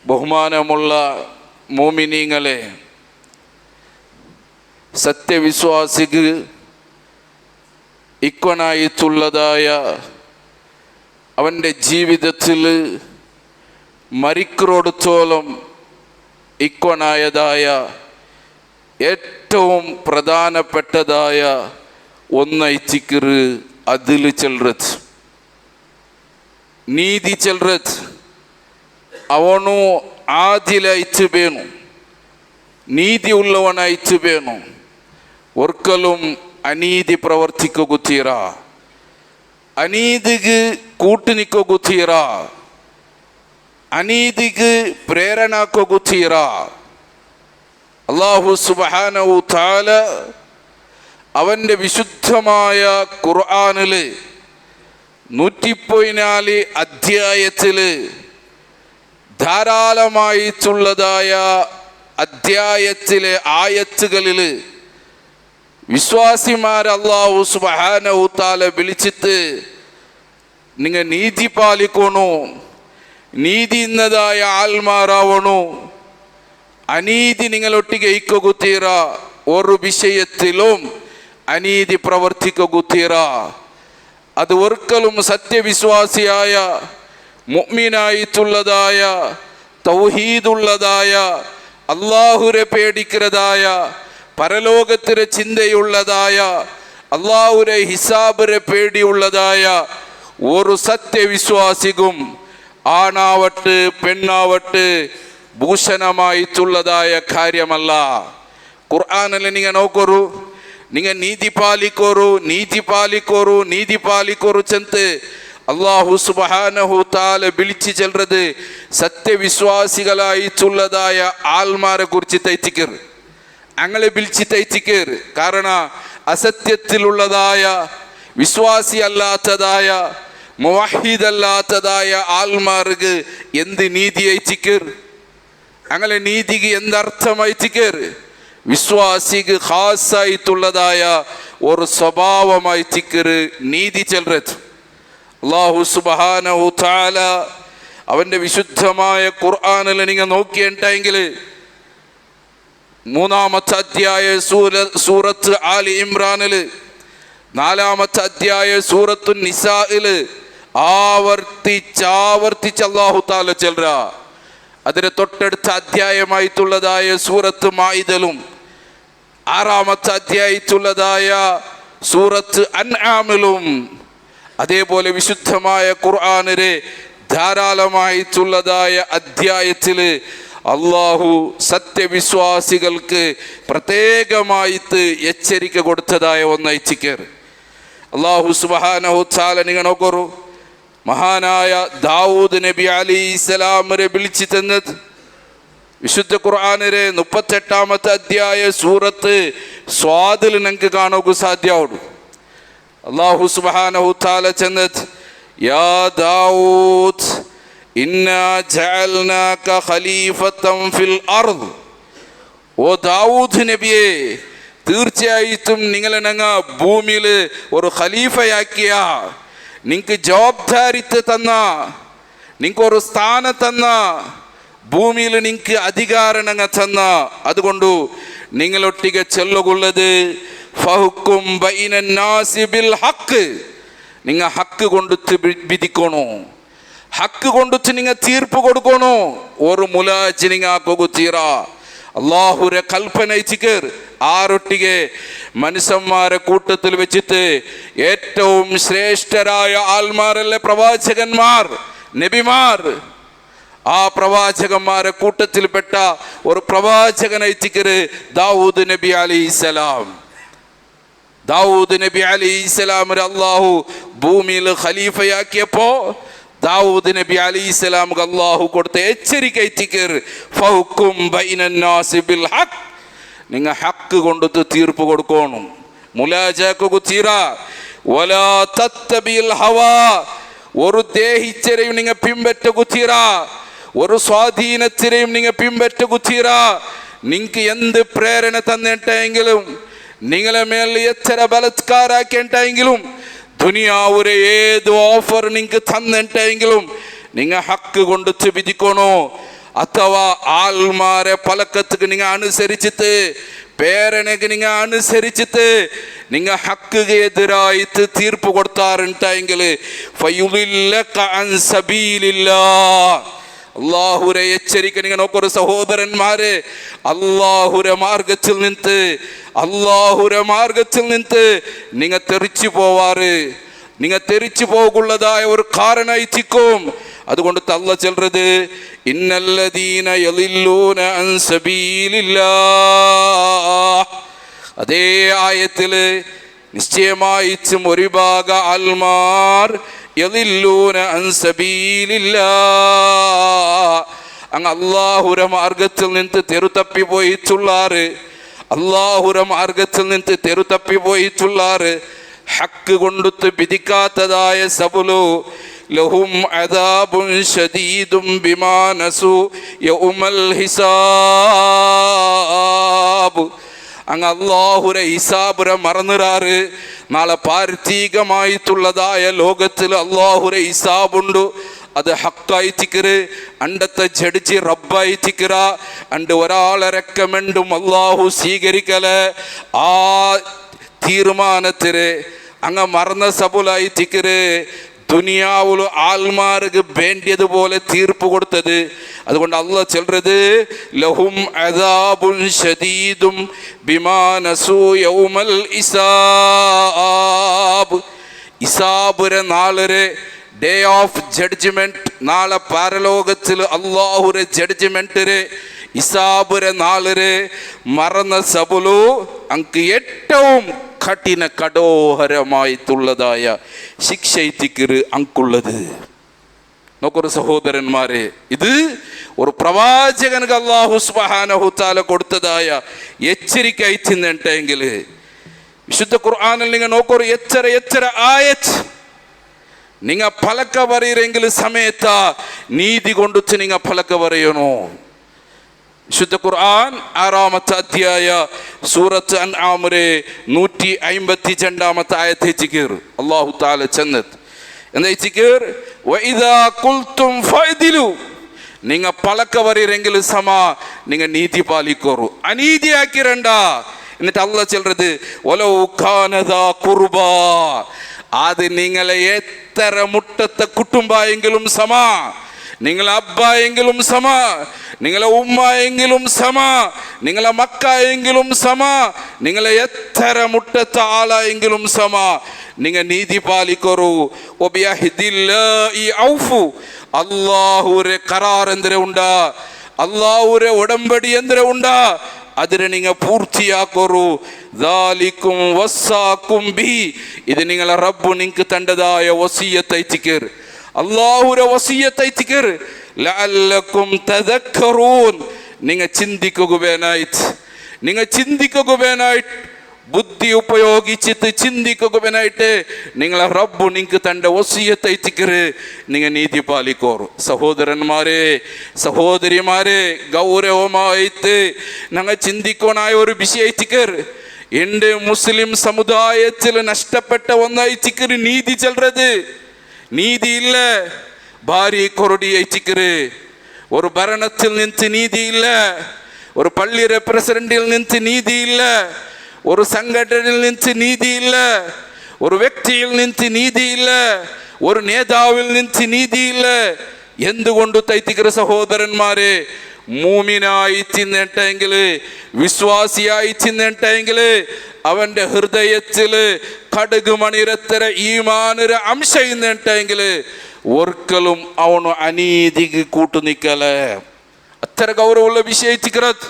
ബഹുമാനമുള്ള മോമിനീങ്ങളെ, സത്യവിശ്വാസിക്ക് ഇക്വനായിട്ടുള്ളതായ അവൻ്റെ ജീവിതത്തിൽ മരിക്കുറോടത്തോളം ഇക്വനായതായ ഏറ്റവും പ്രധാനപ്പെട്ടതായ ഒന്നൈച്ചിക്കർ അതിൽ ചെൽറത് നീതി ചെൽറത് ಅವನು ಆದಿಲಾಯ್ತು ಬೇನು ನೀತಿ ಉಳ್ಳವನಾಯ್ತು ಬೇನು ಒರ್ಕಲುಂ ಅನೀತಿ ಪ್ರವರ್ತಿಕೋಗುತ್ತೀರ ಅನೀತಿಗೆ ಕೂಟುನಿಕೋಗುತ್ತೀರ ಅನೀತಿಗೆ ಪ್ರೇರಣಾಕೋಗುತ್ತೀರ അല്ലാഹു സുബ്ഹാനഹു തആല അവൻ്റെ വിശുദ്ധമായ ഖുർആനിൽ 114 അധ്യായത്തിൽ ധാരാളമായിട്ടുള്ളതായ അധ്യായത്തിലെ ആയത്തുകളിൽ വിശ്വാസിമാർ അല്ലാഹു സുബ്ഹാനഹു തആല വിളിച്ചിട്ട് നിങ്ങൾ നീതി പാലിക്കണോ, നീതി എന്നതായ ആൾമാരാവണോ, അനീതി നിങ്ങളൊട്ടിಗೆ ഇക്കൊകുത്തീറ, ഒരു വിഷയത്തിലും അനീതി പ്രവർത്തിക്കൊകുത്തീറ. അത് ഒരിക്കലും സത്യവിശ്വാസിയായ മുഅ്മിനായിട്ടുള്ളതായ തൗഹീദുള്ളതായ അല്ലാഹുരെ പേടിക്കുന്നതായ പരലോകത്തിലെ ചിന്തയുള്ളതായ അല്ലാഹുരെ ഹിസാബിരെ പേടിയുള്ളതായ ഒരു സത്യവിശ്വാസിക്കും ആണാവട്ടെ പെണ്ണാവട്ടെ ഭൂഷണമായിട്ടുള്ളതായ കാര്യമല്ല. ഖുർആനിൽ നിങ്ങൾ നോക്കൂ, നിങ്ങൾ നീതി പാലിക്കോറു നീതി പാലിക്കോറു നീതി പാലിക്കോറു ചെന്ന് അല്ലാഹു സുബ്ഹാനഹു തആല വിളിച്ചു ചെല്ലുന്നത് സത്യവിശ്വാസികളായിട്ടുള്ളതായ ആൾമാരെ കുറിച്ച് തൈത്തിക്കർ, അങ്ങനെ വിളിച്ച് തൈത്തിക്കർ. കാരണം അസത്യത്തിലുള്ളതായ വിശ്വാസി അല്ലാത്തതായ മുവഹിദല്ലാത്തതായ ആൾമാർക്ക് എന്ത് നീതി അയച്ചിക്കർ? അങ്ങനെ നീതിക്ക് എന്തർത്ഥം അയച്ചിക്കർ? വിശ്വാസിക്ക് ഖാസായിട്ടുള്ളതായ ഒരു സ്വഭാവമായിച്ചിക്കർ നീതി ചെല്ലുന്നത്. അല്ലാഹു സുബ്ഹാനഹു തആല അവൻ്റെ വിശുദ്ധമായ ഖുർആനിൽ നിങ്ങൾ നോക്കിയിട്ടുണ്ടെങ്കിൽ 3-ാമത്തെ അധ്യായ സൂറത്ത് ആലി ഇമ്രാനിൽ, 4-ാമത്തെ അധ്യായ സൂറത്തു നിസാഇൽ ആവർത്തിച്ച് അല്ലാഹു തആല ചെല്ലുക. അതിന് തൊട്ടടുത്ത അധ്യായമായിട്ടുള്ളതായ സൂറത്ത് മാഇദലും 6-ാമത്തെ അധ്യായത്തിലുള്ളതായ സൂറത്ത് അൻആമിലും അതേപോലെ വിശുദ്ധമായ ഖുർആനിലെ ധാരാളമായിട്ടുള്ളതായ അധ്യായത്തിൽ അല്ലാഹു സത്യവിശ്വാസികൾക്ക് പ്രത്യേകമായിട്ട് എച്ചരിക്ക കൊടുത്തതായ ഒന്നയച്ചിക്കർ. അല്ലാഹു സുബ്ഹാനഹു തആല നിങ്ങൾ നോക്കൂ, മഹാനായ ദാവൂദ് നബി അലൈഹിസ്സലാമിനെ വിളിച്ചു തന്നത് വിശുദ്ധ ഖുർആനിലെ 38-ാമത്തെ അധ്യായ സൂറത്ത് സ്വാദിൽ നിങ്ങൾക്ക് കാണുക സാധ്യമാവുള്ളൂ. അല്ലാഹു സുബ്ഹാനഹു തആല ചെന്നത്, യാ ദാവൂദ് ഇന്നാ ജഅൽനാക ഖലീഫത്തൻ ഫിൽ അർദ്. ഓ ദാവൂദ് നബിയെ, തീർച്ചയായിട്ടും നിങ്ങളെ ഞങ്ങൾ ഭൂമിയിൽ ഒരു ഖലീഫയാക്കിയ, നിങ്ങൾക്ക് ജവാബ്ദാരിത്വം തന്ന, നിങ്ങൾക്ക് ഒരു സ്ഥാനം തന്ന, ഭൂമിയിൽ നിങ്ങൾക്ക് അധികാരം ഞങ്ങൾ തന്ന. അതുകൊണ്ട് നിങ്ങളൊട്ടിಗೆ ചെല്ലുകൊള്ളത് ഫഹ്കും ബൈനന്നാസി ബിൽ ഹഖ്. നിങ്ങൾ ഹക്ക് കൊണ്ടുത്ത് വിധിക്കണോ, ഹക്ക് കൊണ്ടുത്ത് നിങ്ങൾ തീർപ്പ് കൊടുക്കണോ. ഒരു മുലാജ് നിങ്ങൾ കൊകുത്തീറ. അല്ലാഹുരെ കൽപ്പന ഇച്ചിക്കർ. ആരൊട്ടിಗೆ മനുഷ്യന്മാരെ കൂട്ടത്തിൽ വെച്ചിട്ട് ഏറ്റവും ശ്രേഷ്ഠരായ ആൾമാരല്ലേ പ്രവാചകന്മാർ, നബിമാർ. ആ പ്രവാചകന്മാരെ കൂട്ടത്തിൽപ്പെട്ട ഒരു പ്രവാചകനെ ഇച്ചിക്കര് ദാവൂദ് നബി അലൈഹിസ്സലാം. ദാവൂദ് നബി അലൈഹിസ്സലാമിനെ അല്ലാഹു ഭൂമിയിൽ ഖലീഫയാക്കിയപ്പോ ദാവൂദ് നബി അലൈഹിസ്സലാമിന് അല്ലാഹു കൊടുത്ത എച്ചരിക്ക ഇച്ചിക്കർ, ഫഹ്കും ബൈനന്നാസി ബിൽ ഹഖ്. നിങ്ങൾ ഹക്ക് കൊണ്ടു തീർപ്പ് കൊടുക്കണം. മുലാജാക്കു തീറ വലാ തത്തബിൽ ഹവാ. ഒരു ദേഹിച്ചരെയും നിങ്ങൾ പിൻപറ്റ കുത്തീറ, ഒരു സ്വാധീനത്തിനെയും നിങ്ങൾ പിൻപറ്റ കുത്തീറ. നിങ്ങൾക്ക് എന്ത് പ്രേരണ തന്നിട്ടെങ്കിലും, നിങ്ങളെ മേൽ എത്ര ബലത്കാരാക്കിയിട്ടെങ്കിലും, ദുനിയാവുരെ ഏത് ഓഫർ നിങ്ങൾക്ക് തന്നിട്ടെങ്കിലും നിങ്ങൾ ഹക്ക് കൊണ്ടു വിധിക്കണോ. അഥവാ ആൾമാരെ പലക്കത്തുക്ക് നിങ്ങൾ അനുസരിച്ചിട്ട് പേരനക്ക് നിങ്ങൾ അനുസരിച്ചിട്ട് നിങ്ങൾ ഹക്ക് എതിരായിട്ട് തീർപ്പ് കൊടുത്താറുണ്ടെങ്കിൽ അള്ളാഹുരെ എച്ചരിക്ക. നിങ്ങൾ നോക്കൊരു സഹോദരന്മാരെ, അള്ളാഹുരെ മാർഗത്തിൽ നിന്ന് നിങ്ങൾ തെറിച്ചു പോവാറ്, നിങ്ങൾ തെറിച്ചു പോകുള്ളതായ ഒരു കാരണമായിക്കും. അതുകൊണ്ട് തള്ള ചെല്ലുന്നത് ഇന്നല്ലദീന യളില്ലൂന അൻ സബീലില്ലാഹ്. അതേ ആയത്തില് നിശ്ചയമായിട്ടും ഒരു ഭാഗ ആൽമാർ യളില്ലൂന അൻ സബീലില്ലാഹ്, അങ്ങ് അള്ളാഹുര മാർഗത്തിൽ നിന്ന് തെരുതപ്പി പോയിട്ടുള്ളാറ്, അള്ളാഹുര മാർഗത്തിൽ നിന്ന് തെരുതപ്പി പോയിട്ടുള്ളാറ്, ഹക്ക് കൊണ്ടുത്ത് വിധിക്കാത്തതായ സബുലു ലഹും അദാബുൻ ശദീദും ബിമാ നസു യൗമൽ ഹിസാബ്. അങ്ങ് അള്ളാഹുരെ ഹിസാബുരെ മറന്നിറാറ്. നാളെ പാരതീകമായിട്ടുള്ളതായ ലോകത്തിൽ അള്ളാഹുരെ ഹിസാബുണ്ട്. അത് ഹക്കായിത്തിക്കറ്, അണ്ടത്തെ ജഡ്ജി റബ്ബായിത്തിക്കറ, അണ്ട് ഒരാളെ റെക്കമെൻഡും അള്ളാഹു സ്വീകരിക്കല്. ആ തീരുമാനത്തില് അങ്ങ് മറന്ന സബുലായിത്തിക്കറ് ദുനിയാവുല് ആൽമാർക്ക് വേണ്ടിയതുപോലെ തീർപ്പ് കൊടുത്തത്. അതുകൊണ്ട് അള്ളാഹ് ചെല്ലുന്നത് ലഹും അദാബുൻ ശദീദും ബിമാ നസൂ യൗമൽ ഹിസാബ്. ഹിസാബുരെ നാളരെ ഡേ ഓഫ് ജഡ്ജ്മെന്റ്, നാളെ പരലോകത്തിൽ അള്ളാഹുരെ ജഡ്ജ്മെന്റിരെ ഹിസാബുരെ നാളരെ മറന്ന സബുലു അങ്ക് ഏറ്റവും കഠിന കഠോരമായിട്ടുള്ളതായ ശിക്ഷയിത്തിക്കറ് അങ്കുള്ളത്. നോക്കൊരു സഹോദരന്മാരെ, ഇത് ഒരു പ്രവാചകനക്ക് അല്ലാഹു സുബ്ഹാനഹു തആല കൊടുത്തതായ എച്ചരിക്കയിട്ടെങ്കിൽ വിശുദ്ധ ഖുർആനിൽ നിങ്ങൾ നോക്കൊരു എത്ര ആയത്ത് നിങ്ങൾ ഫലക്ക പറയിരെങ്കിൽ സമയത്ത നീതി കൊണ്ടുച്ച് നിങ്ങൾ ഫലക്ക പറയണോ. വിശുദ്ധ ഖുർആൻ 6-ാമത്തെ അധ്യായ സൂറത്ത് അൻആമിലെ 152-ാമത്തെ ആയത്ത് ചിക്കർ അല്ലാഹു തആല ചെന്നത് എന്താ ചിക്കർ, വഇദാ ഖുൽതും ഫഅദിലു, നിങ്ങൾ പലക്ക പറയിരെങ്കിൽ സമ നിങ്ങൾ നീതി പാലിക്കോറു, അനീതിയാക്കിരണ്ട. എന്നിട്ട് അല്ലാഹ് ചെല്ലുന്നത് വലൗ കാനദാ ഖുർബാ, അത് നിങ്ങളെ എത്ര മുട്ടത്തെ കുടുംബായെങ്കിലും സമ, നിങ്ങളെ അബ്ബായെങ്കിലും സമ, നിങ്ങളെ ഉമ്മായെങ്കിലും സമ, നിങ്ങളെ മക്കായെങ്കിലും സമ, നിങ്ങളെ എത്ര മുട്ടത്തെ ആളായെങ്കിലും സമ, നിങ്ങൾ നീതി പാലിക്കോറു. അള്ളാഹുരെ കരാർ എന്തിര ഉണ്ടാ, അള്ളാഹുരെ ഉടമ്പടി എന്തിര ഉണ്ടാ, അതിനെ നിങ്ങൾ പൂർത്തിയാക്കോറു. ദാലിക്കും വസ്സാക്കും ബി, ഇത് നിങ്ങളെ റബ്ബു നിങ്ങൾക്ക് തണ്ടതായ വസിയത്തൈത്തിക്കർ, അള്ളാഹുരെ വസിയത്തൈത്തിക്കർ. ലഅല്ലക്കും തദക്കറൂൻ, നിങ്ങൾ ചിന്തിക്കുകയായിട്ട് ബുദ്ധി ഉപയോഗിച്ചിട്ട് ചിന്തിക്കുകയായിട്ട് നിങ്ങളെ റബ്ബു നിങ്ങൾക്ക് തൻ്റെ വസിയത്തൈത്തിക്കറ് നിങ്ങൾ നീതി പാലിക്കോറു. സഹോദരന്മാരെ സഹോദരിമാരെ, ഗൗരവമായിട്ട് ഞങ്ങൾ ചിന്തിക്കാനായ ഒരു വിഷയത്തിക്കർ എൻ്റെ മുസ്ലിം സമുദായത്തിൽ നഷ്ടപ്പെട്ട ഒന്നായിത്തിക്കറ് നീതി ചെല്ലുന്നത്. നീതിയില്ല, ഭാര്യ കൊറടി അയച്ചിക്കറ്. ഒരു ഭരണത്തിൽ നിന്ന് നീതിയില്ല, ഒരു പള്ളിയുടെ പ്രസിഡന്റിൽ നിന്ന് നീതിയില്ല, ഒരു സംഘടനയിൽ നിന്ന് നീതിയില്ല, ഒരു വ്യക്തിയിൽ നിന്ന് നീതിയില്ല, ഒരു നേതാവിൽ നിന്ന് നീതിയില്ല. എന്തുകൊണ്ട് തൈത്തിക്കര സഹോദരന്മാരെ, മൂമിനായി ചിന്നേട്ടെങ്കിൽ, വിശ്വാസിയായി ചിന്നേട്ടെങ്കിൽ അവൻ്റെ ഹൃദയത്തില് കടുക് മണിരത്തര ഈമാനൊര അംശം ഇന്നേട്ടെങ്കിൽ ഒരിക്കലും അവನು അനീതിക്ക് കൂട്ടുനിക്കല്. അത്ര ഗൗരവമുള്ള വിഷയത്തിക്കറത്,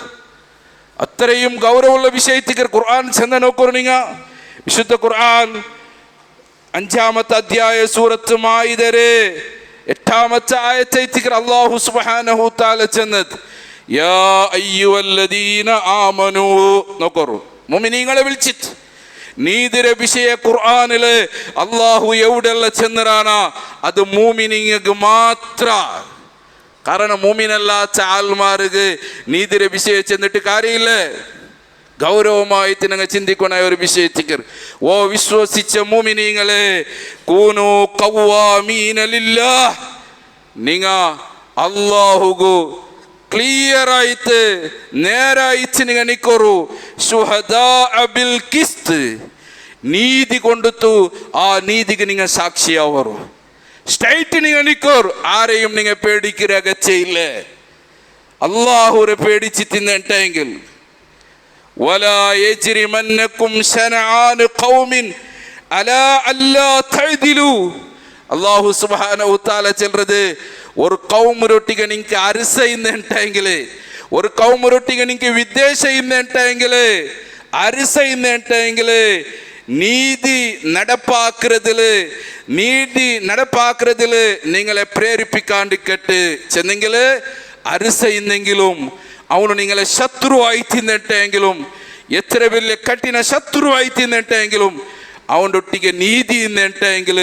അത്രയും ഗൗരവമുള്ള വിഷയത്തിക്കർ ഖുർആൻ ചെന്ന നോക്കൂ. നിങ്ങ വിശുദ്ധ ഖുർആൻ 5-ാമത്തെ അധ്യായ സൂറത്ത് മാഇദരെ 8-ാമത്തെ ആയത്തേക്ക് അല്ലാഹു സുബ്ഹാനഹു തആല ചെന്നത് യാ അയ്യുഹല്ലദീന ആമനൂ നോക്കൂ. മുഅ്മിനീങ്ങളെ വിളിച്ചിട്ട് നീതിരെ വിഷയ ഖുർആനില് അല്ലാഹു എവിടെയുള്ള ചെന്നറാന അത് മുഅ്മിനീങ്ങൾക്ക് മാത്ര. കാരണം മുഅ്മിനല്ലാത്ത ആൾമാർക്ക് നീതിരെ വിഷയം ചെന്നിട്ട് കാര്യമില്ല. ഗൗരവമായിട്ട് നിങ്ങൾ ചിന്തിക്കണ ഒരു വിഷയത്തിക്കർ. ഓ വിശ്വസിച്ച മുഅ്മിനീങ്ങളെ, കൂനു ഖവ്വാമീന ലില്ലാഹ്, നിങ്ങ അല്ലാഹുഗു ക്ലിയർ ആയിട്ട് നേരായിട്ട് നിങ്ങൾ നിക്കോറു ശുഹദാ ബിൽ ഖിസ്ത് നീതി കൊണ്ടുത്തു ആ നീതിക്ക് നിങ്ങൾ സാക്ഷിയാവറു സ്ട്രൈറ്റ് നിങ്ങൾ നിക്കോറു ആരെയും നിങ്ങൾ പേടിക്കുക അകച്ചയില്ല അള്ളാഹുരെ പേടിച്ച് തിന്നിട്ടെങ്കിൽ വലാ യജ്രിമന്നകും ശനആൻ ഖൗമിൻ അലാ അല്ലാ തഅദിലു അല്ലാഹു സുബ്ഹാനഹു തആല ചെല്ലുന്നത് ഒരു കൗമുരൊട്ടിಗೆ നിങ്ങൾക്ക് അരസ ഇന്നെങ്കിൽ ഒരു കൗമുരൊട്ടിಗೆ നിങ്ങൾക്ക് വിദ്വേഷ ഇന്നെങ്കിൽ അരസ ഇന്നെങ്കിൽ നീതി നടപ്പാക്കുന്നതിൽ നിങ്ങളെ പ്രേരിപ്പിക്കാണ്ടിക്കട്ട് ചെന്നെങ്കിൽ അരസ ഇന്നെങ്കിലും അവನು നിങ്ങളെ ശത്രുവായി തിന്നിട്ടെങ്കിലും എത്ര വലിയ കഠിന ശത്രുവായി തിന്നിട്ടെങ്കിലും അവൻ്റെ ഒട്ടിಗೆ നീതി ഇന്നെങ്കിൽ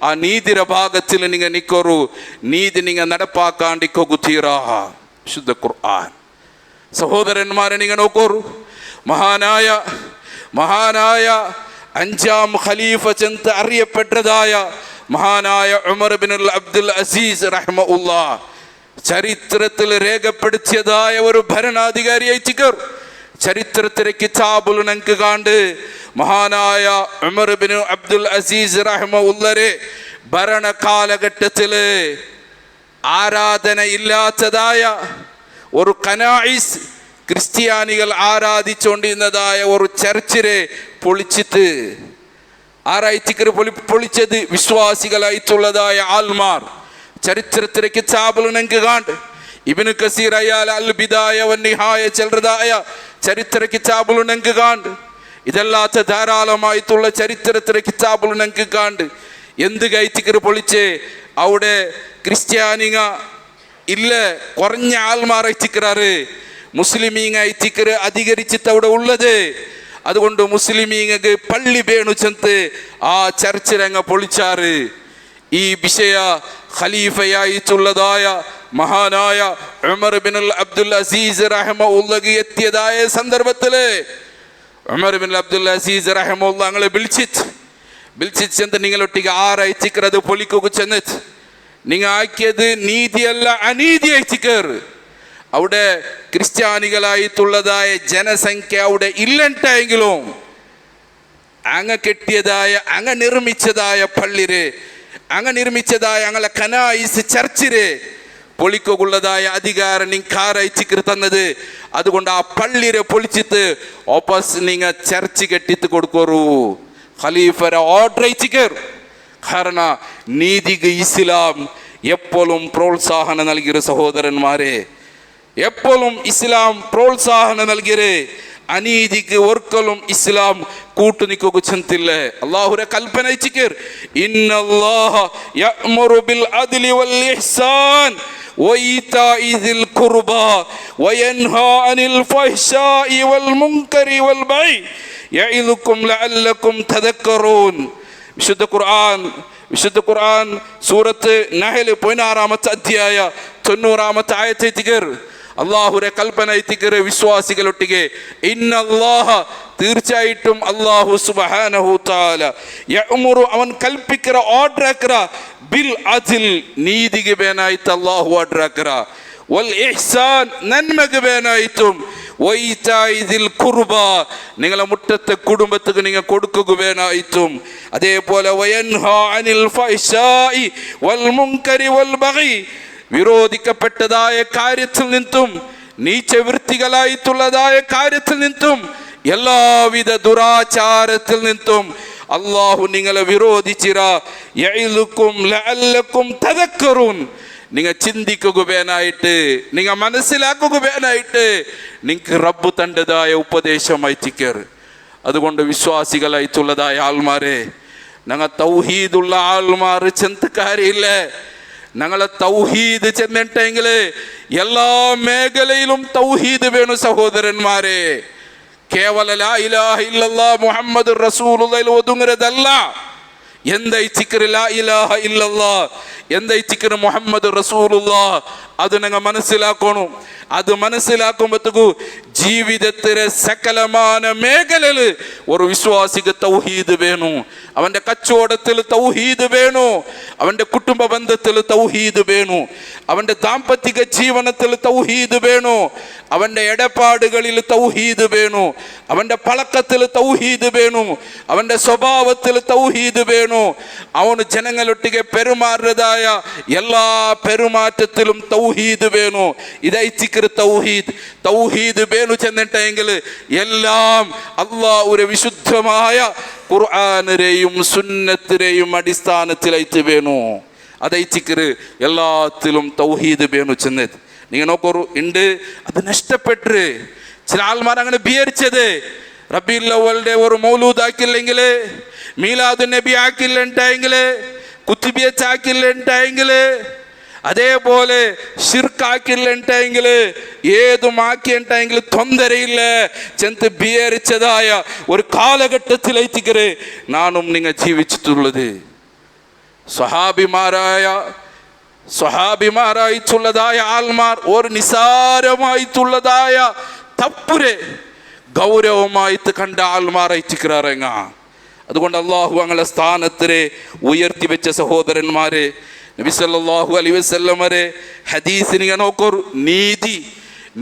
ആ നീതിയുടെ ഭാഗത്തിൽ നിങ്ങൾ നിൽക്കോറു നീതി നിങ്ങൾ നടപ്പാക്കാണ്ടിക്ക് ಹೋಗುತ್ತೀರಾ ശുദ്ധ ഖുർആൻ സഹോദരന്മാരെ നിങ്ങൾ നോക്കോറു മഹാനായ അഞ്ചാം ഖലീഫ ചെന്ന് അറിയപ്പെട്ടതായ മഹാനായ ഉമർ ഇബ്നുൽ അബ്ദുൽ അസീസ് റഹ്മഹുല്ലാഹ് ചരിത്രത്തിൽ രേഖപ്പെടുത്തിയതായ ഒരു ഭരണാധികാരിയായി ചരിത്രത്തിലെ കിതാബുൽ നമുക്ക് കണ്ട് മഹാനായ ഉമർ ഇബ്നു അബ്ദുൽ അസീസ് റഹ്മഹുല്ലാഹ് ഭരണ കാലഘട്ടത്തില് ആരാധന ഇല്ലാത്തതായ ഒരു കനായിസ് ക്രിസ്ത്യാനികൾ ആരാധിച്ചുകൊണ്ടിരുന്നതായ ഒരു ചർച്ചിനെ പൊളിച്ചിട്ട് ആരായിത്തിക്കർ പൊളിച്ചത് വിശ്വാസികളായിട്ടുള്ളതായ ആൾമാർ ചരിത്രത്തിലെ കിതാബുൽ നമുക്ക് കണ്ട് ഇബ്നു കസീർ അയാൽ അൽ ബിദായ വന്നിഹായ ചെല്ലുന്നതായ ചരിത്ര കിതാബുൽ നമുക്ക് കണ്ട് ഇതല്ലാത്ത ധാരാളമായിട്ടുള്ള ചരിത്രത്തിലെ കിതാബുൽ നമുക്ക് കണ്ട് എന്ത് കൈത്തിക്കർ പൊളിച്ച് അവിടെ ക്രിസ്ത്യാനിങ്ങ ഇല്ല കുറഞ്ഞ ആൾമാർ അയച്ചിക്കറാറ് മുസ്ലിമീങ്ങ അയച്ചിക്കർ അധികരിച്ചിട്ട് അവിടെ ഉള്ളത് അതുകൊണ്ട് മുസ്ലിമീങ്ങക്ക് പള്ളി വേണു ചെന്ന് ആ ചർച്ചിലങ്ങ പൊളിച്ചാറ് ഈ വിഷയ ഖലീഫയായിട്ടുള്ളതായ മഹാനായ ഉമർ ഇബ്നുൽ അബ്ദുൽ അസീസ് റഹ്മഹുല്ലാഹ് എത്തിയതായ സന്ദർഭത്തില് ഉമർ ഇബ്നുൽ അബ്ദുൽ അസീസ് റഹ്മഹുല്ലാഹ് ഞങ്ങളെ വിളിച്ചിട്ട് ചെന്ന് നിങ്ങളൊട്ടിക്ക് ആരയച്ചിക്കത് പൊളിക്കുക ചെന്നിട്ട് നിങ്ങൾ ആക്കിയത് നീതിയല്ല അനീതി അയച്ചിക്കറ് അവിടെ ക്രിസ്ത്യാനികളായിട്ടുള്ളതായ ജനസംഖ്യ അവിടെ ഇല്ലെങ്കിലും അങ്ങ് കെട്ടിയതായ അങ്ങ് നിർമ്മിച്ചതായ പള്ളിര് അങ്ങ് നിർമ്മിച്ചതായ ഞങ്ങളെ കനായിസ് ചർച്ചിര് പൊളിക്കുള്ളതായ അധികാരം നിങ്ങൾക്ക് ആരയച്ചിക്കർ തന്നത് അതുകൊണ്ട് ആ പള്ളിരെ പൊളിച്ചിട്ട് ഓപ്പസ് നിങ്ങൾ ചർച്ച് കെട്ടിത്ത് കൊടുക്കൂ ഖലീഫരെ ഓർഡർ അയച്ചിക്കർ കാരണം നീതിക്ക് ഇസ്ലാം എപ്പോഴും പ്രോത്സാഹനം നൽകിയ സഹോദരന്മാരെ എപ്പോഴും ഇസ്ലാം പ്രോത്സാഹനം നൽകിയേ അനീതിക്ക് ഒരിക്കലും ഇസ്ലാം കൂട്ടുനിക്കുക ചെന്നില്ല അല്ലാഹുവിന്റെ കൽപ്പന അയച്ചിക്കർ ഇന്നല്ലാഹ യഅ്മുറു ബിൽ അദ്ലി വൽ ഇഹ്സാൻ വഇതാഇ ദിൽ ഖുർബാ വയൻഹാ അനിൽ ഫഹ്ശാഇ വൽ മുൻകരി വൽ ബൈ യഇദുകും ലഅല്ലകും തദക്കറൂൻ വിശുദ്ധ ഖുർആൻ സൂറത്ത് നഹൽ 16-ാമത്തെ അധ്യായ 90-ാമത്തെ ആയത്തെ അള്ളാഹുരെ കൽപ്പന എത്തിക്കറ് വിശ്വാസികളൊട്ടിಗೆ ഇന്നല്ലാഹ തീർച്ചയായിട്ടും അല്ലാഹു സുബ്ഹാനഹു തആല യഅ്മുറു അവൻ കൽപ്പിക്കറ ഓർഡർ ആക്കറ ബിൽ അദ്ൽ നീതിക്ക് വേനായിട്ട് അല്ലാഹു ഓർഡർ ആക്കറ വൽ ഇഹ്സാൻ നന്മക്ക് വേനായിട്ടും വഇതാഇ ദിൽ ഖുർബാ നിങ്ങളെ മുറ്റത്തെ കുടുംബത്തിന് നിങ്ങൾ കൊടുക്കുക വേനായിട്ടും അതേപോലെ വയൻഹാ അനിൽ ഫഹ്ശാഇ വൽ മുൻകരി വൽ ബഗി വിരോധിക്കപ്പെട്ടതായ കാര്യത്തിൽ നിന്നും നീചവൃത്തികളായിട്ടുള്ളതായ കാര്യത്തിൽ നിന്നും എല്ലാവിധ ദുരാചാരത്തിൽ നിന്നും അല്ലാഹു നിങ്ങളെ വിരോധിച്ചിര യഇദുകും ലഅല്ലകും തദക്കറൂൻ നിങ്ങൾ ചിന്തിക്കുക വേനായിട്ട് നിങ്ങൾ മനസ്സിലാക്കുക വേനായിട്ട് നിങ്ങൾക്ക് റബ്ബ് തൻ്റെതായ ഉപദേശം അയച്ചിക്കർ അതുകൊണ്ട് വിശ്വാസികളായിട്ടുള്ളതായ ആൾമാരെ ഞങ്ങൾ തൗഹീദുള്ള ആൾമാർ ചിന്തക്കാരില്ല ഞങ്ങളെ തൗഹീദ് ചെന്നിട്ടെങ്കിൽ എല്ലാ മേഖലയിലും തൗഹീദ് വേണം സഹോദരന്മാരെ കേവല ലാ ഇലാഹ ഇല്ലല്ലാഹ് മുഹമ്മദുർ റസൂലുള്ളാഹി ഒതുങ്ങുന്നതല്ല എന്തൈച്ചിക്കർ ലാ ഇലാഹ ഇല്ലല്ലാഹ് എന്തൈച്ചിക്കർ മുഹമ്മദ് റസൂലുള്ളാഹ് അത് നിങ്ങൾ മനസ്സിലാക്കണം അത് മനസ്സിലാക്കുമ്പോഴത്തേക്കു ജീവിതത്തിലെ സകലമാന മേഖലയിൽ ഒരു വിശ്വാസിക്ക് തൗഹീദ് വേണം അവൻ്റെ കച്ചവടത്തിൽ തൗഹീദ് വേണു, അവൻ്റെ കുടുംബ ബന്ധത്തിൽ തൗഹീദ് വേണു, അവൻ്റെ ദാമ്പത്തിക ജീവനത്തിൽ തൗഹീദ് വേണു, അവൻ്റെ ഇടപാടുകളിൽ തൗഹീദ് വേണു, അവൻ്റെ പളക്കത്തിൽ തൗഹീദ് വേണു, അവൻ്റെ സ്വഭാവത്തിൽ തൗഹീദ് വേണു, അവന് ജനങ്ങളൊട്ടിಗೆ പെരുമാറുന്നതായ എല്ലാ പെരുമാറ്റത്തിലും തൗഹീദ് വേണു. ഇതൈച്ചിക്കറ് തൗഹീദ്. തൗഹീദ് വേണു ചെന്നിട്ടെങ്കിൽ എല്ലാം അല്ലാഹു ഒരു വിശുദ്ധമായ ഖുർആനിനെയും സുന്നത്തിനെയും അടിസ്ഥാനത്തിലായിട്ട് വേണു. അതൈച്ചിക്കറ് എല്ലാത്തിലും തൗഹീദ് വേണു ചെന്നത്. നിങ്ങൾ നോക്കൂ, ഉണ്ട് അത് നഷ്ടപ്പെട്ട് ചില ആൾമാർ അങ്ങനെ വിചാരിച്ചത് റബീഉൽ അവ്വലിന്റെ ഒരു മൗലൂദ് ആക്കില്ലെങ്കിൽ, മീലാദ് നബി ആക്കില്ലെങ്കിൽ, കുത്തുബിയത്ത് ആക്കില്ലെങ്കിൽ, അതേപോലെ ഷിർക്കാക്കില്ലെങ്കിൽ, ഏതും ആക്കിയിട്ടെങ്കിൽ തൊന്തരയില്ല ചെന്ന് വിചാരിച്ചതായ ഒരു കാലഘട്ടത്തിലെത്തിക്കറ് നാനും നിങ്ങൾ ജീവിച്ചിട്ടുള്ളത്. സ്വഹാബിമാരായിട്ടുള്ളതായ ആൾമാർ ഒരു നിസാരമായിട്ടുള്ളതായ തപ്പുരെ ഗൗരവമായിട്ട് കണ്ട ആൾമാരായിട്ടിക്കറങ്ങ. അതുകൊണ്ട് അള്ളാഹു അങ്ങനെ സ്ഥാനത്തിനെ ഉയർത്തി വെച്ച സഹോദരന്മാരെ, നബി സല്ലല്ലാഹു അലൈഹി വസല്ലമരെ ഹദീസ് നിങ്ങൾ നോക്കൂ.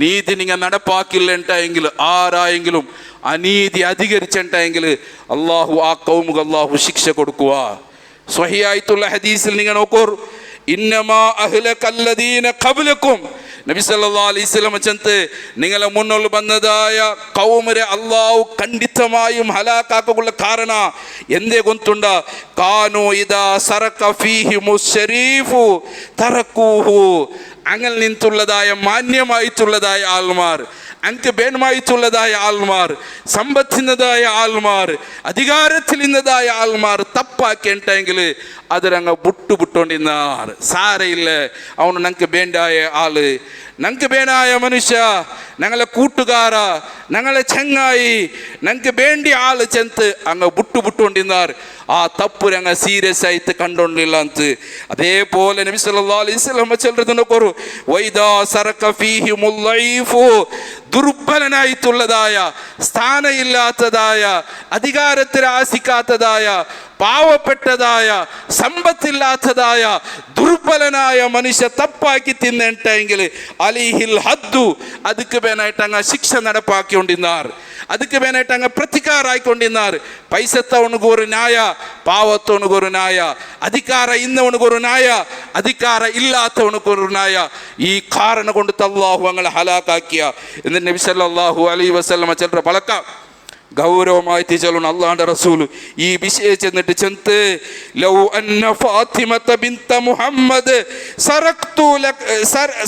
നീതി നിങ്ങൾ നടപ്പാക്കില്ലെങ്കിൽ, ആരായെങ്കിലും അനീതി അധികരിച്ചിട്ടെങ്കിൽ അള്ളാഹു ആ കൗമുക്ക് അള്ളാഹു ശിക്ഷ കൊടുക്കുക. സ്വഹിയായിട്ടുള്ള ഹദീസിൽ നിങ്ങൾ നോക്കൂ, ഇന്നമാ അഹ്ലകല്ലദീന ഖബ്ലകും, നബി സല്ലല്ലാഹു അലൈഹി വസല്ലം ചന്ത് നിങ്ങളെ മുന്നോട്ട് വന്നതായ കൗമരെ അള്ളാഹു ಖಂಡಿತമായും ഹലാക്കാക്കുള്ള കാരണ എന്തേ ಗೊತ್ತುಂಡ, കാനു ഇദാ സറക ഫീഹിമു ശരീഫു തറകൂഹു, അങ്ങനെ നിന്നുള്ളതായ മാന്യമായിട്ടുള്ളതായ ആൾമാർ, അങ്ക് ബേന്മായിട്ടുള്ളതായ ആൾമാർ, സമ്പത്തിനതായ ആൾമാർ, അധികാരത്തിൽ നിന്നതായ ആൾമാർ തപ്പാക്കിണ്ടെങ്കിൽ അതിരങ്ങ ബുട്ടുകൊണ്ടിരുന്നാർ. സാരയില്ല, അവന് ഞങ്ങൾക്ക് വേണ്ടായ ആള്, ഞങ്ങൾക്ക് വേണ്ടായ മനുഷ്യ, ഞങ്ങളെ കൂട്ടുകാര, ഞങ്ങളെ ചങ്ങായി, ഞങ്ങൾക്ക് വേണ്ടിയ ആള് ചെന്ന് അങ്ങ് ബുട്ടുകൊണ്ടിരുന്നാർ. ആ തപ്പുരങ്ങ സീരിയസ് ആയിട്ട് കണ്ടോണ്ടില്ല ಅಂತ. അതേപോലെ നബി സല്ലല്ലാഹു അലൈഹി വസല്ലം ചെല്ലുന്നതിനൊരു വൈദാ സറക ഫീഹിമുൽ ലൈഫു, ദുർബലനായിട്ടുള്ളതായ, സ്ഥാനയില്ലാത്തതായ, അധികാരത്തിൽ ആശിക്കാത്തതായ, പാവപ്പെട്ടതായ, സമ്പത്തില്ലാത്തതായ, ദുർബലനായ മനുഷ്യ തപ്പാക്കി തിന്നിട്ടെങ്കിൽ അലിഹിൽ ഹദ്ദു, ಅದಕ್ಕೆ ಬೇನಾയിട്ട് അങ്ങ് ശിക്ഷ നടപ്പാക്കിക്കൊണ്ടിരുന്നാർ, ಅದಕ್ಕೆ ಬೇನಾയിട്ട് അങ്ങ് പ്രതികാരായിക്കൊണ്ടിരുന്നാർ. പൈസത്തവനുക്ക് ഒരു ന്യായ, പാവത്തവനുക്ക് ഒരു ന്യായ, അധികാര ഇന്നവനുക്ക് ഒരു ന്യായ, അധികാര ഇല്ലാത്തവനുക്ക് ഒരു ന്യായ. ഈ കാരണം കൊണ്ട് അല്ലാഹു അങ്ങനെ ഹലാക്കാക്കിയ എന്ന് നബി സല്ലല്ലാഹു അലൈഹി വസല്ലം ചിലർ പളക്ക ഗൗരവമായിട്ട് ചെല്ലണം. അള്ളാഹുവിന്റെ റസൂല് ഈ വിഷയം ചെന്നിട്ട് ചെന്ന് ലൗ അന്ന ഫാത്തിമത ബിൻത മുഹമ്മദ് സറഖ്തു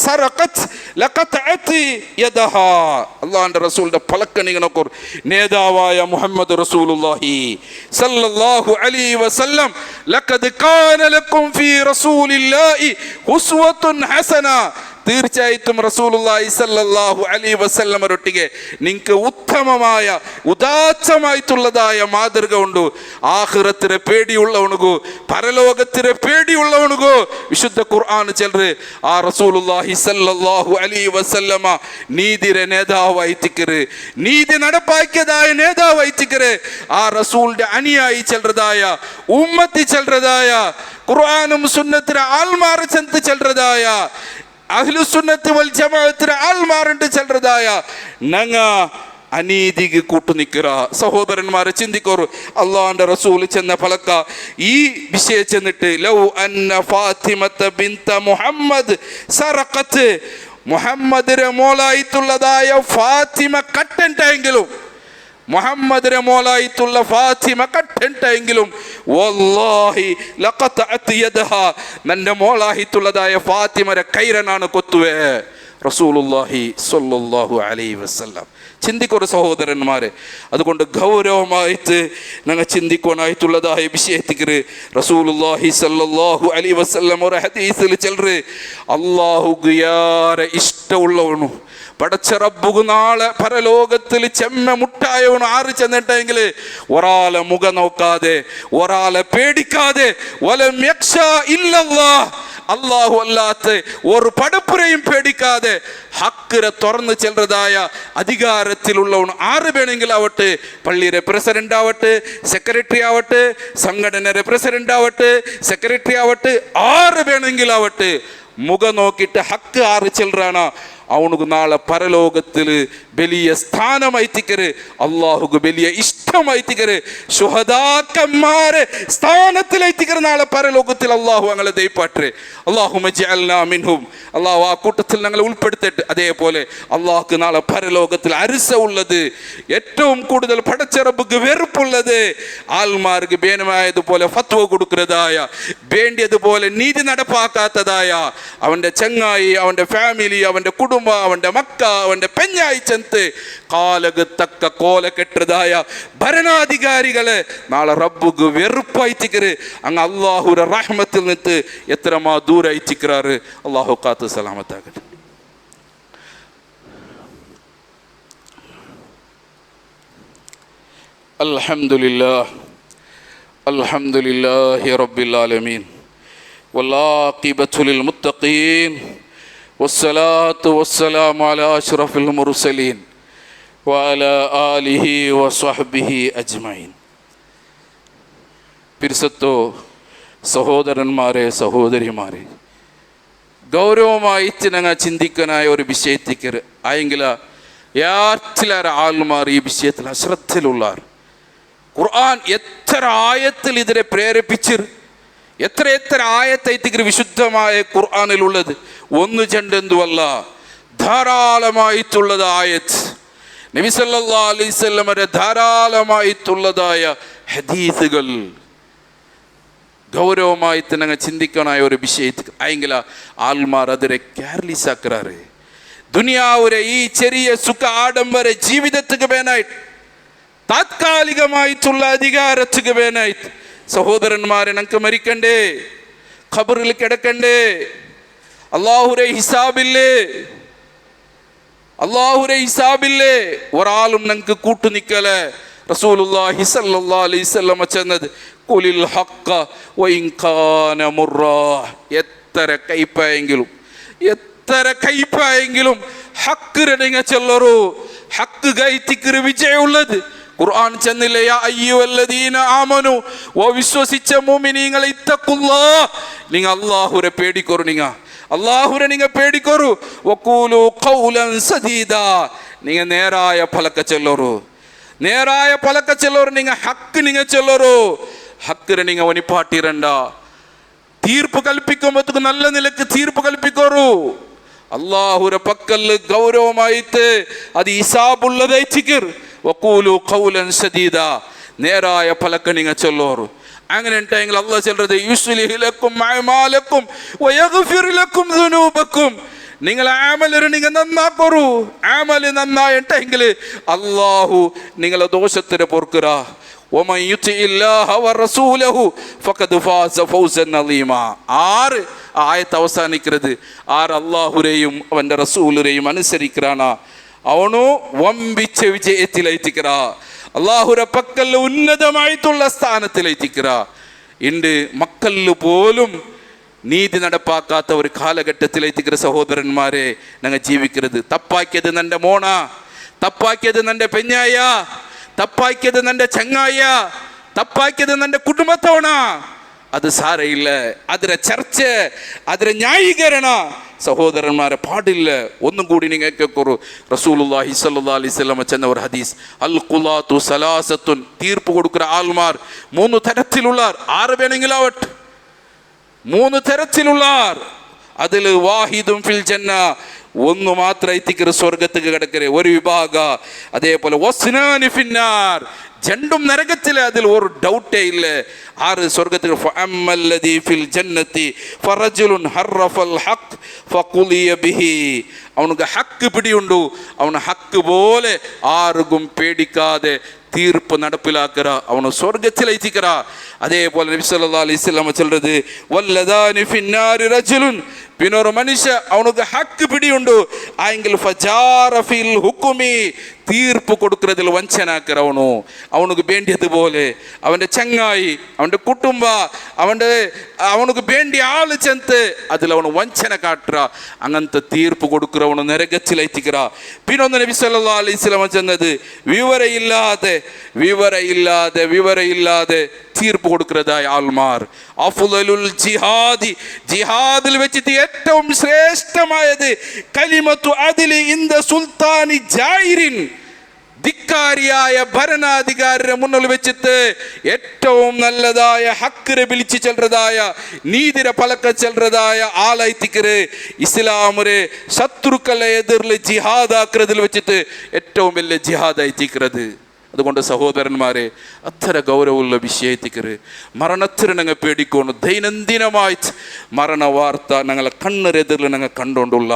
സറഖത് ലഖതഅതി യദഹാ, അള്ളാഹുവിന്റെ റസൂലിന്റെ പലക്കണികളൊക്കെ നേതാവായ മുഹമ്മദ് റസൂലുള്ളാഹി സല്ലല്ലാഹു അലൈഹി വസല്ലം ലഖദ് കാന ലക്കും ഫീ റസൂലില്ലാഹി ഉസ്വത്തുൻ ഹസന, തീർച്ചയായിട്ടും റസൂലുള്ളാഹി സല്ലല്ലാഹു അലൈഹി വസല്ലമരൊട്ടിಗೆ നിങ്ങൾക്ക് ഉത്തമമായ ഉദാത്തമായിട്ടുള്ളതായ മാതൃക ഉണ്ട്. ആഖിറത്തിനെ പേടിയുള്ളവനുകു, പരലോകത്തിനെ പേടിയുള്ളവനുകു വിശുദ്ധ ഖുർആൻ ചെല്ലറ് ആ റസൂലുള്ളാഹി സല്ലല്ലാഹു അലൈഹി വസല്ലമ നീതിരെ നേതാവായിത്തിക്കറ്, നീതി നടപ്പാക്കിയതായ നേതാവായിത്തിക്കറ്. ആ റസൂലിന്റെ അനുയായി ചെല്ലറതായ, ഉമ്മത്തി ചെല്ലറതായ, ഖുർആനും സുന്നത്തിലെ ആൾമാർ ചെന്ന് ചെല്ലറതായ, അഹ്ലുസുന്നത്ത് വൽ ജമാഅത്തിലെ ആൾമാരുണ്ട് ചെല്ലറതായ ഞങ്ങ അനീതിക്ക് കൂട്ടുനിൽക്കുക. സഹോദരന്മാരെ ചിന്തിക്കോറു, അള്ളാഹുവിന്റെ റസൂൽ ചെന്ന ഫലക്ക ഈ വിഷയം ചെന്നിട്ട് ലൗ അന്ന ഫാത്തിമത ബിൻത മുഹമ്മദ് സറഖത്ത്, മുഹമ്മദിന്റെ മോളായിട്ടുള്ളതായ ഫാത്തിമ കട്ടെങ്കിലും, മുഹമ്മദിന്റെ മോളായിട്ടുള്ള ഫാത്തിമ കട്ടെങ്കിലും വല്ലാഹി ലഖതഅത് യദഹാ, നന്റെ മോളായിട്ടുള്ളതായ ഫാത്തിമരെ കൈരനാണ് കൊത്തുവേ റസൂലുള്ളാഹി സ്വല്ലല്ലാഹു അലൈഹി വസല്ലം. ചിന്തിക്കൊരു സഹോദരന്മാരെ, അതുകൊണ്ട് ഗൗരവമായിട്ട് ഞങ്ങൾ ചിന്തിക്കാനായിട്ടുള്ളതായ വിഷയത്തിക്ക് റസൂലുള്ളാഹി സ്വല്ലല്ലാഹു അലൈഹി വസല്ലം ഒരു ഹദീസിൽ ചെല്ലറ് അല്ലാഹുക്ക് യാരെ ഇഷ്ടമുള്ളവനു പടച്ച റബ്ബുക്ക് നാളെ പരലോകത്തിൽ ചെമ്മ മുട്ടായവണ് ആറ് ചെന്നിട്ടെങ്കിൽ ഒരാളെ മുഖം നോക്കാതെ, ഒരാളെ പേടിക്കാതെ, വലം യഖ്ശാ ഇല്ലല്ലാഹ്, അല്ലാഹു അല്ലാത്ത ഒരു പടപ്പുരയും പേടിക്കാതെ ഹക്കിനെ തുറന്ന് ചെല്ലുന്നതായ അധികാരത്തിലുള്ളവൻ ആര് വേണമെങ്കിലും ആവട്ടെ, പള്ളിയുടെ പ്രസിഡന്റ് ആവട്ടെ, സെക്രട്ടറി ആവട്ടെ, സംഘടനയുടെ പ്രസിഡന്റ് ആവട്ടെ, സെക്രട്ടറി ആവട്ടെ, ആര് വേണമെങ്കിലും ആവട്ടെ, മുഖം നോക്കിയിട്ട് ഹക്ക് ആറ് ചെല്ലുറാണ് അവനുക്ക് നാളെ പരലോകത്തിൽ വലിയ സ്ഥാനമായിത്തിക്കര്, അള്ളാഹുക്ക് വലിയ ഇഷ്ടമായിത്തിക്കര്, ശുഹദാക്കന്മാരെ സ്ഥാനത്തിലെത്തിക്കര് നാളെ പരലോകത്തിൽ. അള്ളാഹു ഞങ്ങളെ ദൈപ്പാട്ടെ. അള്ളാഹുമ്മ ജഅൽനാ മിൻഹും. അള്ളാഹു ആ കൂട്ടത്തിൽ ഞങ്ങളെ ഉൾപ്പെടുത്തിട്ട്. അതേപോലെ അള്ളാഹുക്ക് നാളെ പരലോകത്തിൽ അരിസ ഉള്ളത്, ഏറ്റവും കൂടുതൽ പടച്ചറബുക്ക് വെറുപ്പുള്ളത്, ആൾമാർക്ക് വേണമായതുപോലെ ഫത്വ കൊടുക്കുന്നതായ, വേണ്ടിയതുപോലെ നീതി നടപ്പാക്കാത്തതായ അവൻ്റെ ചങ്ങായി, അവൻ്റെ ഫാമിലി, അവൻ്റെ കുടുംബം, അവൻ്റെ മക്ക, അവൻ്റെ പെഞ്ഞായി ചെന്ത് കാലക്ക് തക്ക കോല കെട്ടതായ ഭരണാധികാരികളെ നാളെ റബ്ബുക്ക് വെറുപ്പായിത്തിക്കര്. അങ്ങ് അള്ളാഹുര റഹ്മത്തിൽ നിന്ന് എത്രമാ ദൂരായിത്തിക്കാറ്. അള്ളാഹു കാത്ത് സലാമത്താകട്ടെ. അൽഹംദുലില്ലാഹ് അൽഹംദുലില്ലാഹി റബ്ബിൽ ആലമീൻ വല്ലാഖിബത്തു ലിൽ മുത്തഖീൻ വസ്സലാത്തു വസ്സലാമു അലാ അഷ്റഫിൽ മുർസലീൻ വഅലാ ആലിഹി വസ്വഹ്ബിഹി അജ്മഈൻ. പിർസത്തോ സഹോദരന്മാരെ, സഹോദരിമാരെ, ഗൗരവമായി ഞങ്ങൾ ചിന്തിക്കാനായ ഒരു വിഷയത്തിക്ക് ആയെങ്കിൽ യാറ്റിലേറെ ആൾമാർ ഈ വിഷയത്തിൽ അശ്രദ്ധയിലുള്ളാർ. ഖുർആൻ എത്ര ആയത്തിൽ ഇതിനെ പ്രേരിപ്പിച്ചിർ, എത്ര ആയത്തൈത്തിക്ക് വിശുദ്ധമായ ഖുർആനിലുള്ളത്. ഒന്ന് ചെണ്ടെന്തുമല്ല, ധാരാളമായിട്ടുള്ളത് ആയത്ത്. നബി സല്ലല്ലാഹു അലൈഹി വസല്ലമയുടെ ധാരാളമായിട്ടുള്ളതായ ഹദീസുകൾ. ഗൗരവമായി തന്നെ ചിന്തിക്കാനായ ഒരു വിഷയത്തിൽ ആയെങ്കിൽ ആൾമാർ അതിനെ കെയർലെസ് ആക്കാറ്. ദുനിയാവുരെ ഈ ചെറിയ സുഖ ആഡംബര ജീവിതത്തിന് വേനായിട്ട്, താത്കാലികമായിട്ടുള്ള അധികാരത്തിന് വേനായിട്ട്. സഹോദരന്മാരെ, നമുക്ക് മരിക്കണ്ടേ, ഖബറിൽ കിടക്കണ്ടേ, അള്ളാഹുരെ ഹിസാബില്ലേ, ഒരാളും നമുക്ക് കൂട്ടു നിൽക്കലേ. റസൂലുള്ളാഹി സ്വല്ലല്ലാഹു അലൈഹി വസല്ലം ചെന്നത് ഖുലിൽ ഹഖ്ക വഇൻ കാന മുറാ. എത്ര കൈപ്പായെങ്കിലും ഹക്കിരണിങ്ങ ചെല്ലറു. ഹക്ക് ഗൈത്തിക്ക് വിജയമുള്ളത്. ഖുർആൻ ചെന്നില്ലേ, യാ അയ്യുഹല്ലദീന ആമനു, ഓ വിശ്വസിച്ച മുഅ്മിനീങ്ങളെ, ഇത്തഖുല്ലാഹ്, നിങ്ങൾ അല്ലാഹുരെ പേടിക്കോറു. അല്ലാഹുരെ നിങ്ങൾ പേടിക്കോറു. വഖൂലു ഖൗലൻ സദീദാ, നിങ്ങൾ നേരായ ഫലക്ക ചെല്ലറു. നിങ്ങൾ ഹക്ക് ചെല്ലറു. ഹക്കിനെ നിങ്ങൾ ഒനിപ്പാട്ടിരണ്ട. തീർപ്പ് കൽപ്പിക്കുമ്പോഴത്തേക്ക് നല്ല നിലക്ക് തീർപ്പ് കൽപ്പിക്കോറു. അല്ലാഹുരെ പക്കല് ഗൗരവമായിട്ട് അത് ഹിസാബുള്ളതായിച്ചിക്കർ. വഖൂലു ഖൗലൻ സദീദാ, നേരായ ഫലക്ക നിങ്ങൾ ചെല്ലോറു. അങ്ങനെ ഉണ്ടായെങ്കിൽ അല്ലാഹ് ചെല്ലുന്നത് യുസ്ലിഹു ലക്കും അഅമാലക്കും വയഗ്ഫിർ ലക്കും ദുനൂബക്കും. നിങ്ങൾ ആമലരെ നിങ്ങൾ നന്നാക്കോറു. ആമല് നന്നായിട്ടെങ്കിൽ അല്ലാഹു നിങ്ങളെ ദോഷത്തിന് പൊറുക്കുക. വമൻ യുതിഇല്ലാഹ വറസൂലഹു ഫഖദ് ഫാസ ഫൗസൻ അളീമാ. ആറ് ആയത്ത് അവസാനിക്കുന്നത്, ആറ് അല്ലാഹുരെയും അവൻ്റെ റസൂലുരെയും അനുസരിക്കാനാ, അവനു വമ്പിച്ച വിജയത്തിലെത്തിക്കറ. അള്ളാഹുര പക്കല് ഉന്നതമായിട്ടുള്ള സ്ഥാനത്തിലെത്തിക്കറ. ഇണ്ട് മക്കളിൽ പോലും നീതി നടപ്പാക്കാത്ത ഒരു കാലഘട്ടത്തിലെത്തിക്കുന്ന സഹോദരന്മാരെ ഞങ്ങൾ ജീവിക്കരുത്. തപ്പാക്കിയത് നിന്റെ മോണ, തപ്പാക്കിയത് നിന്റെ പെഞ്ഞായ, തപ്പാക്കിയത് നിന്റെ ചങ്ങായ, തപ്പാക്കിയത് നിന്റെ കുടുംബത്തോണ, അത് സാരയില്ല. അതിലെ ചർച്ച, അതിലെ ന്യായീകരണ സഹോദരന്മാരെ പാടില്ല. ഒന്നും കൂടി നിങ്ങൾ കേൾക്കൂ. റസൂലുള്ളാഹി സ്വല്ലല്ലാഹു അലൈഹി വസല്ലം ചെന്ന ഒരു ഹദീസ്, അൽ ഖുലാത്തു സലാസത്തുൻ, തീർപ്പ് കൊടുക്കുന്ന ആൾമാർ മൂന്ന് തരത്തിലുള്ളാർ. ആറ് വേണമെങ്കിലാവട്ടെ, മൂന്ന് തരത്തിലുള്ളാർ. അതിൽ വാഹിദും ഫിൽ ജന്ന, ഒന്ന് മാത്രം എത്തിക്കറ് സ്വർഗത്തേക്ക് കിടക്കര് ഒരു വിഭാഗ. അതേപോലെ വസ്നാനി ഫിന്നാർ, രണ്ടും നരകത്തിലെ, അതിൽ ഒരു ഡൗട്ടേ ഇല്ല. ആറ് സ്വർഗത്തിൽ ഫഅമ്മല്ലദീ ഫിൽ ജന്നതി ഫറജുലുൻ ഹറഫൽ ഹഖ് ഫഖുലിയ ബിഹി, അവനുക്ക് ഹക്ക് പിടിയുണ്ടു. അവന് ഹക്ക് പോലെ ആർക്കും പേടിക്കാതെ തീർപ്പ് നടപ്പിലാക്കറ, അവന് സ്വർഗത്തിലെത്തിക്കറ. അതേപോലെ നബി സല്ലല്ലാഹു അലൈഹി വസല്ലം ചൊല്ലുന്നത് വല്ലദാനി ഫിന്നാരി റജുലുൻ, പിന്നൊരു മനുഷ്യ അവനുക്ക് ഹക്ക് പിടിയുണ്ടു. ആയെങ്കിൽ ഫജാറ ഫിൽ ഹുക്മി, തീർപ്പ് കൊടുക്കുന്നതിൽ വഞ്ചനാക്കിറവണു. അവനുക്ക് വേണ്ടിയതുപോലെ അവൻ്റെ ചങ്ങായി, അവൻ്റെ കുടുംബ, അവനുക്ക് വേണ്ടിയ ആള് ചെന്ന് അതിൽ അവന് വഞ്ചന കാട്ടുക. അങ്ങനത്തെ തീർപ്പ് കൊടുക്കുന്നവണ് നരകത്തിലെത്തിക്കുക. പിന്നൊന്ന് നബി സല്ലല്ലാഹു അലൈഹി വസല്ലം ചെന്നത് വിവരയില്ലാതെ തീർപ്പ് കൊടുക്കുന്നതായ ആൾമാർ. അഫ്ളലുൽ ജിഹാദി, ജിഹാദിൽ വെച്ചിട്ട് ഏറ്റവും ശ്രേഷ്ഠമായത് കലിമത്തു അദ്ലി ഇൻദ സുൽത്താനി ജായിരിൻ, ധിക്കാരിയായ ഭരണാധികാരിയുടെ മുന്നിൽ വെച്ചിട്ട് ഏറ്റവും നല്ലതായ ഹക്കിനെ വിളിച്ചു ചെല്ലുന്നതായ നീതിരെ പലക്ക ചെല്ലുന്നതായ ആളായിത്തിക്കര് ഇസ്ലാമുരെ ശത്രുക്കളെ എതിർല് ജിഹാദാക്കുന്നതിൽ വെച്ചിട്ട് ഏറ്റവും വലിയ ജിഹാദായിത്തിക്കുന്നത്. അതുകൊണ്ട് സഹോദരന്മാരെ, അത്ര ഗൗരവമുള്ള വിഷയത്തിക്കര് മരണത്തിന് ഞങ്ങൾ പേടിക്കുന്നു. ദൈനംദിനമായി മരണ വാർത്ത ഞങ്ങളെ കണ്ണെതിരിൽ ഞങ്ങൾ കണ്ടുകൊണ്ടുള്ള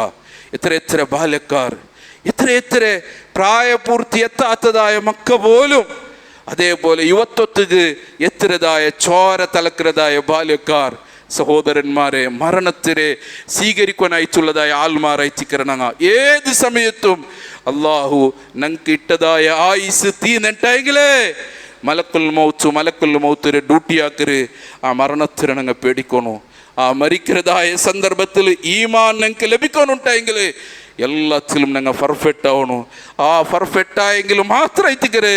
എത്ര ബാല്യക്കാർ, എത്ര പ്രായപൂർത്തി എത്താത്തതായ മക്ക പോലും, അതേപോലെ യുവത്വത്തിന് എത്രതായ ചോര തലക്കുന്നതായ ബാല്യക്കാർ. സഹോദരന്മാരെ, മരണത്തിനെ സ്വീകരിക്കാനായിട്ടുള്ളതായ ആൾമാരായിത്തിക്കരണ ഏത് സമയത്തും അള്ളാഹു ഞങ്ങൾക്ക് ഇട്ടതായ ആയുസ് തീന്നെട്ടെങ്കിലേ മലക്കുൽ മൗത്ത് ഡ്യൂട്ടിയാക്കര്. ആ മരണത്തിന് ഞങ്ങൾ പേടിക്കണു. ആ മരിക്കുന്നതായ സന്ദർഭത്തിൽ ഈമാൻ ഞങ്ങൾക്ക് ലഭിക്കാനുണ്ടെങ്കിൽ എല്ലാത്തിലും ഞങ്ങൾ പെർഫെക്റ്റ് ആവണു. ആ പെർഫെക്റ്റ് ആയെങ്കിലും മാത്രമായിത്തിക്കര്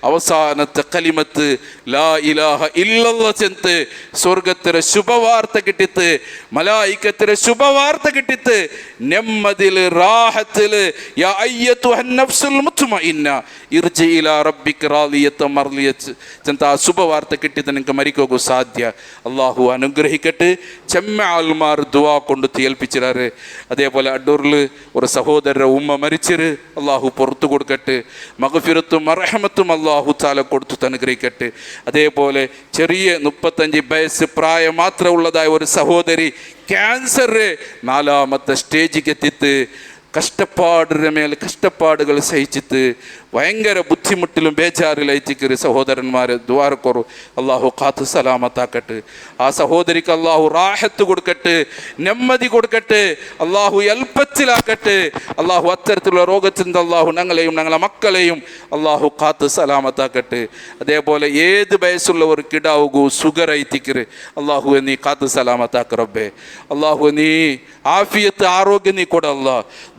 അവസാനത്തെ കലിമത്ത് ലാ ഇലാഹ ഇല്ലല്ലാഹ് ചെന്ന് സ്വർഗത്തിലെ ശുഭവാർത്ത കിട്ടിത്ത്, മലായികത്തിലെ ശുഭവാർത്ത കിട്ടിത്ത്, നെമ്മദില് റാഹത്തില് യാ അയ്യത്തുഹൻ നഫ്സുൽ മുത്മഇന്ന ഇർജി ഇലാ റബ്ബിക റാദിയത മർദിയത്ത് ചെന്ന് ആ ശുഭവാർത്ത കിട്ടിത്ത് നിങ്ങൾക്ക് മരിക്കോക്കു സാധ്യ. അള്ളാഹു അനുഗ്രഹിക്കട്ടെ. ചെമ്മ ആൾമാർ ദുആ കൊണ്ട് ഏൽപ്പിച്ചിരാറ്. അതേപോലെ അഡൂറിൽ ഒരു സഹോദരൻ്റെ ഉമ്മ മരിച്ചിര്, അള്ളാഹു പുറത്തു കൊടുക്കട്ടെ. മഗ്ഫിറത്തും മർഹമത്തും അള്ളാഹു താല കൊടുത്തു അനുഗ്രഹിക്കട്ടെ. അതേപോലെ ചെറിയ 35 വയസ്സ് പ്രായം മാത്രമുള്ളതായ ഒരു സഹോദരി ക്യാൻസർ 4ാമത്തെ സ്റ്റേജിക്ക് എത്തിത്ത് കഷ്ടപ്പാടിൻ്റെ മേൽ കഷ്ടപ്പാടുകൾ സഹിച്ചിട്ട് ഭയങ്കര ബുദ്ധിമുട്ടിലും ബേജാറിലയച്ചിക്കര് സഹോദരന്മാരെ ദ്വാരക്കൊറു. അള്ളാഹു കാത്ത് സലാമത്താക്കട്ടെ. ആ സഹോദരിക്ക് അള്ളാഹു റാഹത്ത് കൊടുക്കട്ടെ, നെമ്മതി കൊടുക്കട്ടെ, അള്ളാഹു എളുപ്പത്തിലാക്കട്ടെ. അള്ളാഹു അത്തരത്തിലുള്ള രോഗത്തിൽ നിന്ന് അള്ളാഹു ഞങ്ങളെയും ഞങ്ങളെ മക്കളെയും അള്ളാഹു കാത്ത് സലാമത്താക്കട്ടെ. അതേപോലെ ഏത് വയസ്സുള്ളവർക്ക് ഇടാവുകൂ സുഖറയിത്തിക്കര്. അള്ളാഹു നീ കാത്ത് സലാമത്താക്ക റബ്ബേ. അള്ളാഹു നീ ആഫിയത്ത് ആരോഗ്യം നീ കൊടല്ല.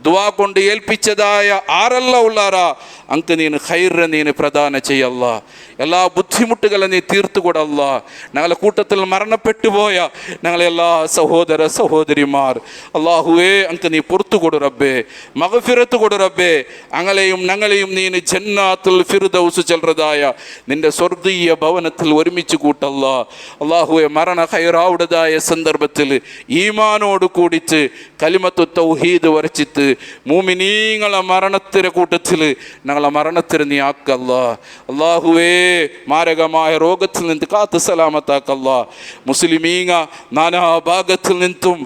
ദുആ കൊണ്ട് ഏൽപ്പിച്ചതായ ആരല്ല ഉള്ളാരാ ಅಂಕ ನೀನು ಖೈರ ನೀನು ಪ್ರದಾನ ചെയ്യല്ല. എല്ലാ ബുദ്ധിമുട്ടുകളും നീ തീർത്തു കൊടുല്ല. ഞങ്ങളെ കൂട്ടത്തിൽ മരണപ്പെട്ടു പോയ ഞങ്ങളെ എല്ലാ സഹോദര സഹോദരിമാർ അല്ലാഹുവേ അങ്ക് നീ പുറത്തു കൊടു റബ്ബേ, മഗ്ഫിറത്ത് കൊടു റബ്ബേ. ഞങ്ങളെയും നീ ജന്നാത്തുൽ ഫിർദൗസ് ചെല്ലുന്നതായ നിന്റെ സ്വർഗീയ ഭവനത്തിൽ ഒരുമിച്ച് കൂട്ടല്ല. അല്ലാഹുവേ മരണ ഖൈറാവുടേതായ സന്ദർഭത്തിൽ ഈമാനോട് കൂടിച്ച് കലിമത്തു തൗഹീദ് വരച്ചിട്ട് മൂമിനീങ്ങളെ മരണത്തിൻ്റെ കൂട്ടത്തിൽ ഞങ്ങളെ മരണത്തിന് നീ ആക്കല്ല. അല്ലാഹുവേ മാരകമായ രോഗത്തിൽ നിന്ന് കാത്ത് സലാമത്താക്കല്ല. മുസ്ലിമീങ്ങ നാനാഭാഗത്തിൽ നിന്നും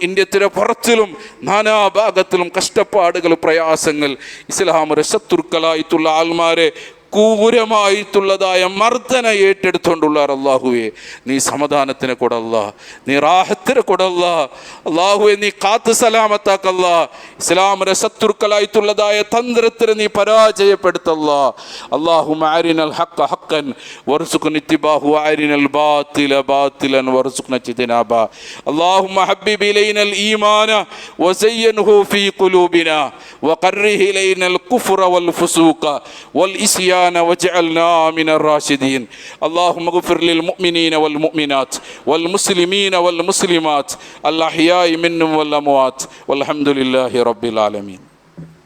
ഇന്ത്യത്തിൻ്റെ പുറത്തിലും നാനാഭാഗത്തിലും കഷ്ടപ്പാടുകൾ പ്രയാസങ്ങൾ ഇസ്ലാമിൻ്റെ ശത്രുക്കളായിട്ടുള്ള ആൾമാരെ ക്രൂരമായിട്ടുള്ളതായ മർദ്ദന ഏറ്റെടുത്തുകൊണ്ടുള്ള അല്ലാഹുവേ നീ സമാധാനത്തിന് കൊടുല്ല, നീ റാഹത്തിന് കൊടുല്ല. അല്ലാഹുവേ നീ കാത്ത് സലാമത്താക്കല്ല. ഇസ്ലാമിന്റെ ശത്രുക്കളായിട്ടുള്ളതായ തന്ത്രത്തിന് നീ പരാജയപ്പെടുത്തല്ല. അല്ലാഹുമ്മ അരിനൽ ഹഖ ഹഖൻ വർസുഖ്ന ഇത്തിബാഹു അരിനൽ ബാതില ബാതിലൻ വർസുഖ്ന ഇജ്തിനാബ. അല്ലാഹുമ്മ ഹബ്ബിബ് ഇലൈനൽ ഈമാന വസയ്യിൻഹു ഫീ ഖുലൂബിനാ വഖർരിഹ് ഇലൈനൽ കുഫ്ര വൽ ഫുസൂഖ വൽ ഇസ്യാൻ وجعلنا من الراشدين. اللهم اغفر للمؤمنين والمؤمنات والمسلمين والمسلمات الأحياء منهم والأموات والحمد لله رب العالمين.